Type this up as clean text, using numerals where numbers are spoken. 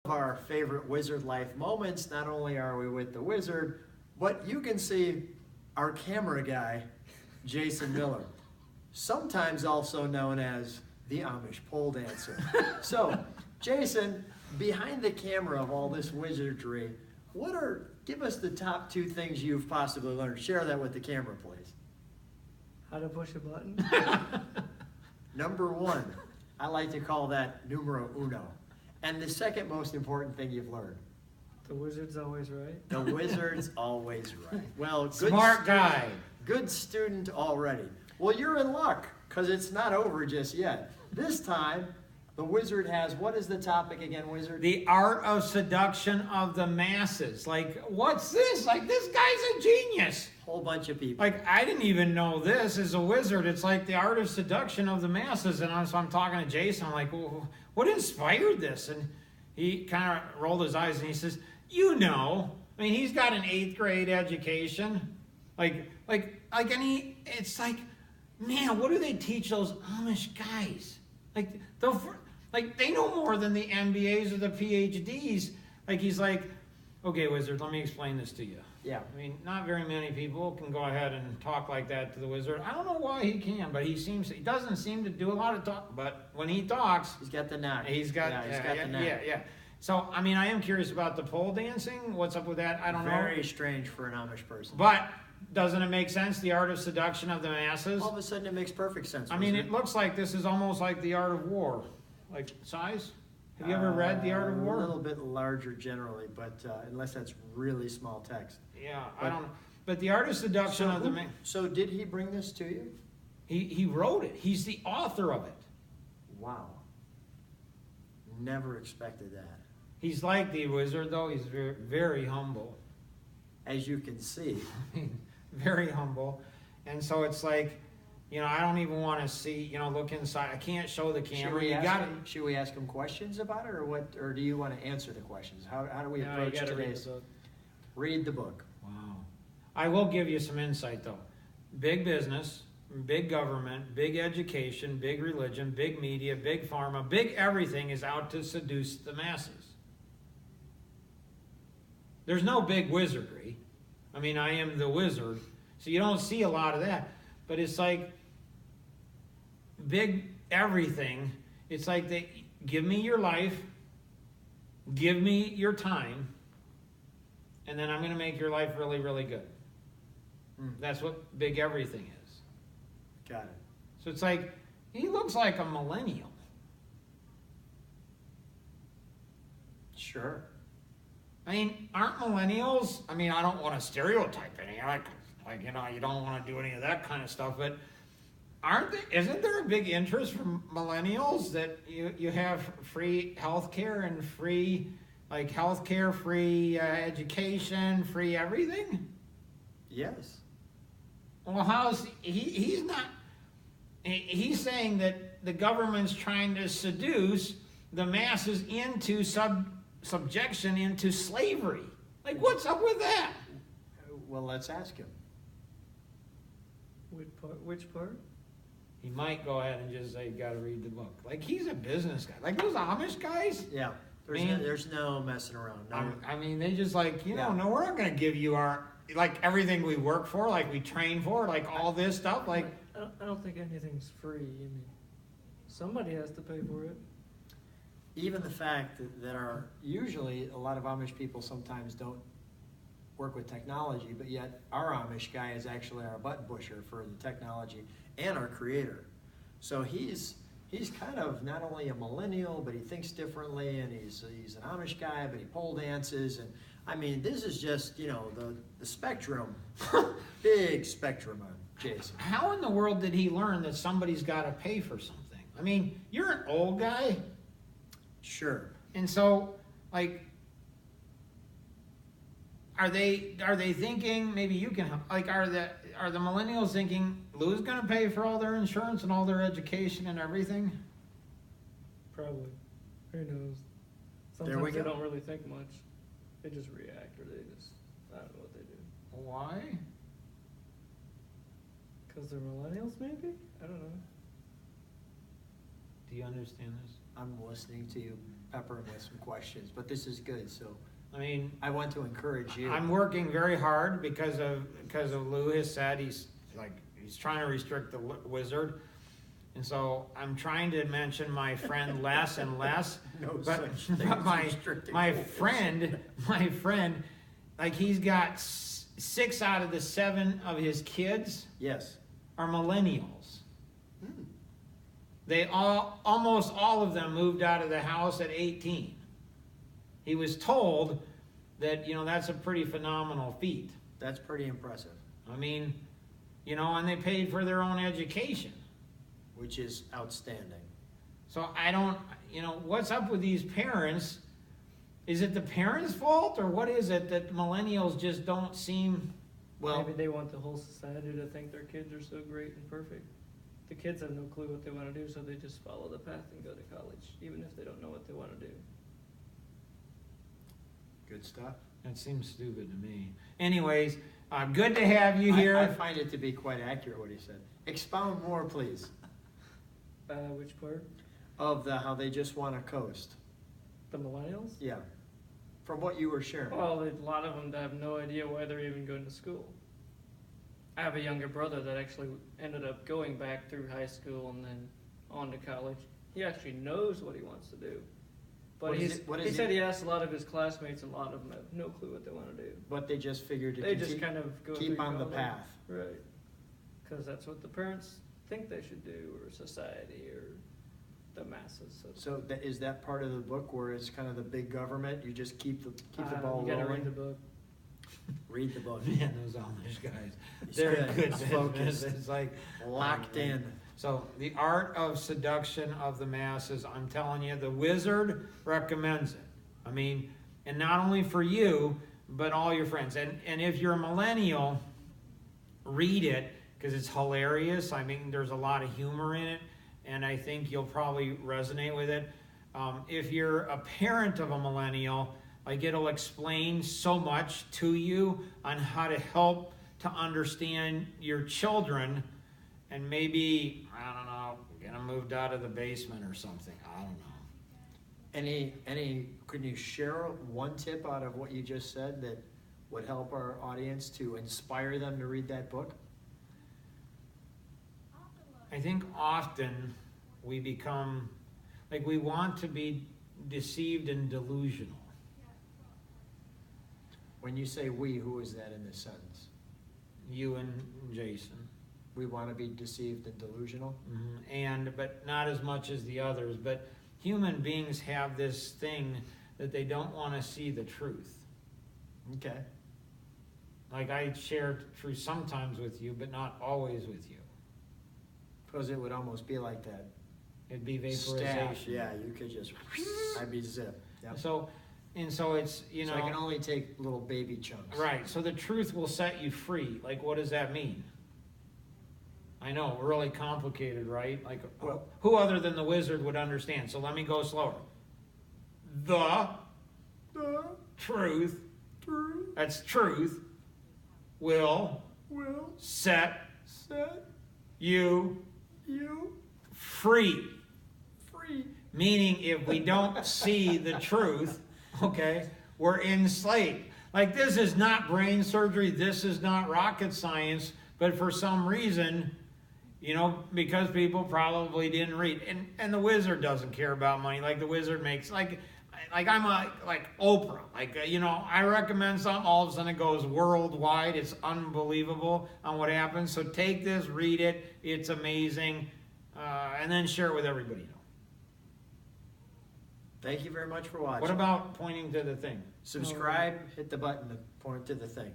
Our favorite wizard life moments. Not only are we with the wizard, but you can see our camera guy, Jason Miller, sometimes also known as the Amish pole dancer. So, Jason, behind the camera of all this wizardry, give us the top 2 things you've possibly learned. Share that with the camera, please. How to push a button? Number 1, I like to call that numero uno. And the second most important thing you've learned? The wizard's always right. The wizard's always right. Well, good smart guy. Good student already. Well, you're in luck, because it's not over just yet. This time, the wizard has, what is the topic again, wizard? The art of seduction of the masses. Like, what's this? Like, this guy's a genius. Whole bunch of people. Like, I didn't even know this as a wizard. It's like the art of seduction of the masses. And so I'm talking to Jason. I'm like, well, what inspired this? And he kind of rolled his eyes and he says, you know. I mean, he's got an 8th grade education. It's like, man, what do they teach those Amish guys? Like they know more than the MBAs or the PhDs. Like, he's like, okay, wizard, let me explain this to you. Yeah. I mean, not very many people can go ahead and talk like that to the wizard. I don't know why he can, but he doesn't seem to do a lot of talk. But when he talks, he's got the knack. He's got the knack. Yeah. So, I mean, I am curious about the pole dancing. What's up with that? I don't know. Very strange for an Amish person. But doesn't it make sense? The art of seduction of the masses. All of a sudden, it makes perfect sense. I mean, it looks like this is almost like the art of war, like size. Have you ever read The Art of War? A little bit larger generally, but unless that's really small text. Yeah, I don't know. But the art of seduction of the man. So did he bring this to you? He wrote it. He's the author of it. Wow. Never expected that. He's like the wizard, though. He's very, very humble. As you can see. Very humble. And so it's like, you know, I don't even want to see, look inside. I can't show the camera. Should we ask him questions about it, or what? Or do you want to answer the questions? How do we approach today's? Read the book. Wow. I will give you some insight, though. Big business, big government, big education, big religion, big media, big pharma, big everything is out to seduce the masses. There's no big wizardry. I mean, I am the wizard, so you don't see a lot of that. But it's like big everything. It's like they give me your life, give me your time, and then I'm going to make your life really, really good. That's what big everything is. Got it. So it's like, he looks like a millennial. Sure. I mean, aren't millennials, I mean, I don't want to stereotype any, you don't want to do any of that kind of stuff, but isn't there a big interest from millennials that you have free healthcare and free, healthcare, free education, free everything? Yes. Well, he's saying that the government's trying to seduce the masses into subjection, into slavery. Like, what's up with that? Well, let's ask him. Which part? He might go ahead and just say, you got to read the book. Like, he's a business guy. Like those Amish guys. Yeah. There's no messing around. No. I mean, they just no, we're not going to give you our, everything we work for, we train for, all this stuff. I don't think anything's free. I mean, somebody has to pay for it. Even the fact that usually a lot of Amish people sometimes don't work with technology, but yet our Amish guy is actually our button pusher for the technology and our creator. So he's kind of not only a millennial, but he thinks differently, and he's an Amish guy, but he pole dances, and I mean, this is just, the spectrum, big spectrum on Jason. How in the world did he learn that somebody's got to pay for something? I mean, you're an old guy. Sure. And so, are they thinking, maybe you can help, are the millennials thinking Lou's going to pay for all their insurance and all their education and everything? Probably. Who knows? There we Sometimes they go. don't really think much. They just react, or I don't know what they do. Why? Because they're millennials, maybe? I don't know. Do you understand this? I'm listening to you. pepper him with some questions, but this is good, so I mean, I want to encourage you. I'm working very hard because of Lou has said he's trying to restrict the wizard, and so I'm trying to mention my friend less and less. No but such thing but as restricting my the friend, like he's got 6 out of the 7 of his kids Yes. are millennials. Hmm. They almost all of them moved out of the house at 18. He was told that, that's a pretty phenomenal feat. That's pretty impressive, I mean, and they paid for their own education. which is outstanding. So I don't, what's up with these parents? Is it the parents' fault, or what is it that millennials just don't seem? Well, Maybe they want the whole society to think their kids are so great and perfect. The kids have no clue what they want to do, so they just follow the path and go to college, even if they don't know what they want to do. good stuff. That seems stupid to me. Anyways, good to have you here. I find it to be quite accurate what he said. Expound more, please, Which part? of how they just want to coast. The millennials? Yeah. From what you were sharing. Well, a lot of them have no idea why they're even going to school. I have a younger brother that actually ended up going back through high school and then on to college. He actually knows what he wants to do. But he said he asked a lot of his classmates, and a lot of them have no clue what they want to do. But they just figured to They just kind of go keep through on the college. path. Right. Because that's what the parents think they should do, or society, or the masses. So is that part of the book where it's kind of the big government? You just keep the ball You gotta rolling? read the book. Read the book. Man, those Amish guys, It's they're good. good It's business. focused. It's like Locked in. So the art of seduction of the masses, I'm telling you, the wizard recommends it. I mean, and not only for you, but all your friends. And if you're a millennial, read it, because it's hilarious. I mean, there's a lot of humor in it, and I think you'll probably resonate with it. If you're a parent of a millennial, like, it'll explain so much to you on how to help to understand your children, and maybe, I don't know, get them moved out of the basement or something. I don't know. Could you share one tip out of what you just said that would help our audience to inspire them to read that book? I think often we become, like, we want to be deceived and delusional. When you say we, who is that in this sentence? You and Jason. We want to be deceived and delusional? But not as much as the others. But human beings have this thing that they don't want to see the truth. Okay. Like, I share truth sometimes with you, but not always with you. Because it would almost be like that. It'd be vaporization. Staff. Yeah, you could just, I'd be zip. Yep. So it's, So I can only take little baby chunks. right. So the truth will set you free. Like, what does that mean? I know, really complicated, right? Like, Well- who other than the wizard would understand? So let me go slower. The truth, that's truth, will set you free. Meaning, if we don't see the truth, okay, we're enslaved. Like, this is not brain surgery, this is not rocket science, but for some reason, because people probably didn't read. And the wizard doesn't care about money. Like, the wizard makes, like I'm like Oprah. Like, I recommend something, all of a sudden it goes worldwide. It's unbelievable on what happens. So take this, read it. It's amazing. And then share it with everybody you know. Thank you very much for watching. What about pointing to the thing? Subscribe, hit the button to point to the thing.